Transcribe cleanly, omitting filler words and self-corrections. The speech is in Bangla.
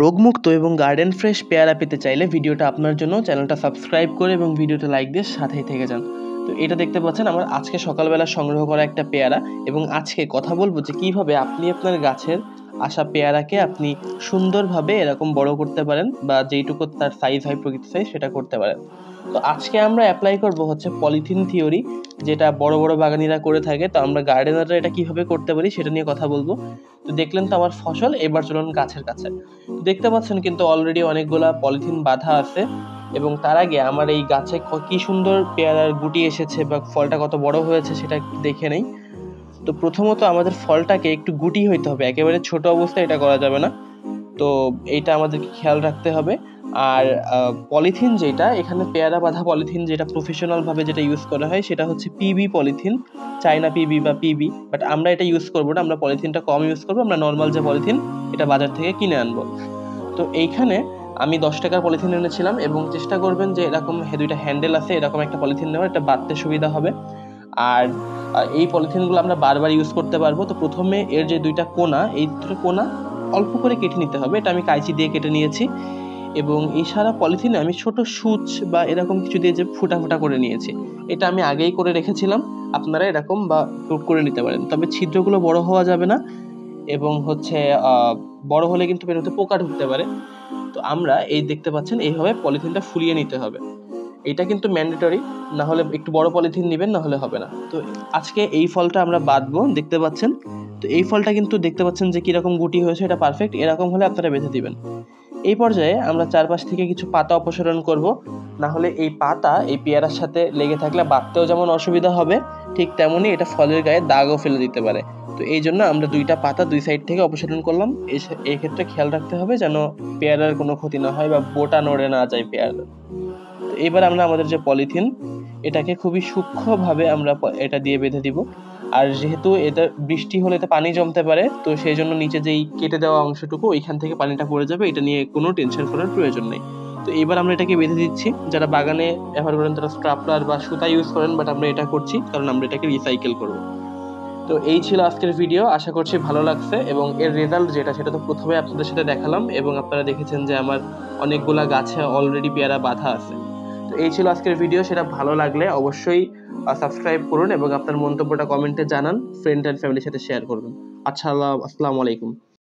রোগমুক্ত এবং গার্ডেন ফ্রেশ পেয়ারা পেতে চাইলে ভিডিওটা আপনার জন্য, চ্যানেলটা সাবস্ক্রাইব করে এবং ভিডিওটা লাইক দিয়ে সাথেই থেকে যান। তো এটা দেখতে পাচ্ছেন আমার আজকে সকালবেলা সংগ্রহ করা একটা পেয়ারা, এবং আজকে কথা বলবো যে কিভাবে আপনি আপনার গাছের আসা পেয়ারাকে আপনি সুন্দরভাবে এরকম বড় করতে পারেন, বা যেইটুকু তার সাইজ হয় প্রকৃত সাইজ সেটা করতে পারেন। তো আজকে আমরা অ্যাপ্লাই করব হচ্ছে পলিথিন থিওরি, যেটা বড় বড় বাগানিরা করে থাকে। তো আমরা গার্ডেনাররা এটা কিভাবে করতে পারি সেটা নিয়ে কথা বলবো। তো দেখলেন তো আমার ফসল, এবার চলুন গাছের কাছে। দেখতে পাচ্ছেন কিন্তু অলরেডি অনেকগুলা পলিথিন বাঁধা আছে, এবং তার আগে আমার এই গাছে কি সুন্দর পেয়ারার গুটি এসেছে বা ফলটা কত বড় হয়েছে সেটা একটু দেখে নেই। তো প্রথমত আমাদের ফলটাকে একটু গুটি হইতে হবে, একেবারে ছোট অবস্থায় এটা করা যাবে না। তো এইটা আমাদেরকে খেয়াল রাখতে হবে। আর পলিথিন যেটা এখানে পেয়ারা বাঁধা পলিথিন, যেটা প্রফেশনাল ভাবে যেটা ইউজ করা হয় সেটা হচ্ছে পিবি পলিথিন, চায়না পিবি বা পিবি। বাট আমরা এটা ইউজ করবো না, আমরা পলিথিনটা কম ইউজ করবো, আমরা নর্মাল যে পলিথিন এটা বাজার থেকে কিনে আনবো। তো এইখানে আমি 10 টাকার পলিথিন এনেছিলাম, এবং চেষ্টা করবেন যে এরকম দুইটা হ্যান্ডেল আছে এরকম একটা পলিথিন নেওয়ার, এটা বাঁধতে সুবিধা হবে। আর এই পলিথিনগুলো আমরা বারবার ইউজ করতে পারবো। তো প্রথমে এর যে দুইটা কোনা, এই দুটো কোনা অল্প করে কেটে নিতে হবে, এটা আমি কাঁচি দিয়ে কেটে নিয়েছি। এবং এই সারা পলিথিনে আমি ছোট সূচ বা এরকম কিছু দিয়ে যে ফুটা ফুটা করে নিয়েছি, এটা আমি আগেই করে রেখেছিলাম। আপনারা এরকম বা করে নিতে পারেন, তবে ছিদ্রগুলো বড় হওয়া যাবে না, এবং হচ্ছে বড় হলে কিন্তু বেরোতে পোকা ঢুকতে পারে। তো আমরা এই দেখতে পাচ্ছেন এইভাবে পলিথিনটা ফুলিয়ে নিতে হবে, এটা কিন্তু ম্যান্ডেটরি, না হলে একটু বড় পলিথিন নেবেন, না হলে হবে না। তো আজকে এই ফলটা আমরা বাঁধবো, দেখতে পাচ্ছেন। তো এই ফলটা কিন্তু দেখতে পাচ্ছেন যে কিরকম গুটি হয়েছে, এটা পারফেক্ট, এরকম হলে আপনারা বেঁধে দিবেন। এই পর্যায়ে আমরা চারপাশ থেকে কিছু পাতা অপসারণ করব, না হলে এই পাতা এই পেয়ারার সাথে লেগে থাকলে বাঁধতেও যেমন অসুবিধা হবে, ঠিক তেমনই এটা ফলের গায়ে দাগও ফেলে দিতে পারে। তো এই জন্য আমরা দুইটা পাতা দুই সাইড থেকে অপসারণ করলাম। এই ক্ষেত্রে খেয়াল রাখতে হবে যেন পেয়ারার কোনো ক্ষতি না হয় বা বোটা নড়ে না যায় পেয়ারার। তো এবার আমরা আমাদের যে পলিথিন, এটাকে খুবই সূক্ষ্মভাবে আমরা এটা দিয়ে বেঁধে দিব। আর যেহেতু এটা বৃষ্টি হলে এটা পানি জমতে পারে, তো সেই জন্য নিচে যেই কেটে দেওয়া অংশটুকু ওইখান থেকে পানিটা পড়ে যাবে, এটা নিয়ে কোনো টেনশন করার প্রয়োজন নেই। তো এবার আমরা এটাকে বেঁধে দিচ্ছি। যারা বাগানে ব্যবহার করেন তারা স্ট্রাপলার বা সুতা ইউজ করেন, বাট আমরা এটা করছি কারণ আমরা এটাকে রিসাইকেল করব। তো এই ছিল আজকের ভিডিও, আশা করছি ভালো লাগছে। এবং এর রেজাল্ট যেটা সেটা তো প্রথমে আপনাদের সাথে দেখালাম, এবং আপনারা দেখেছেন যে আমার অনেকগুলা গাছে অলরেডি পেয়ারা বাঁধা আছে। তো এই ছিল আজকের ভিডিও, সেটা ভালো লাগলে অবশ্যই সাবস্ক্রাইব করুন এবং আপনার মন্তব্যটা কমেন্টে জানান, ফ্রেন্ড অ্যান্ড ফ্যামিলির সাথে শেয়ার করবেন। আচ্ছা, আসসালামু আলাইকুম।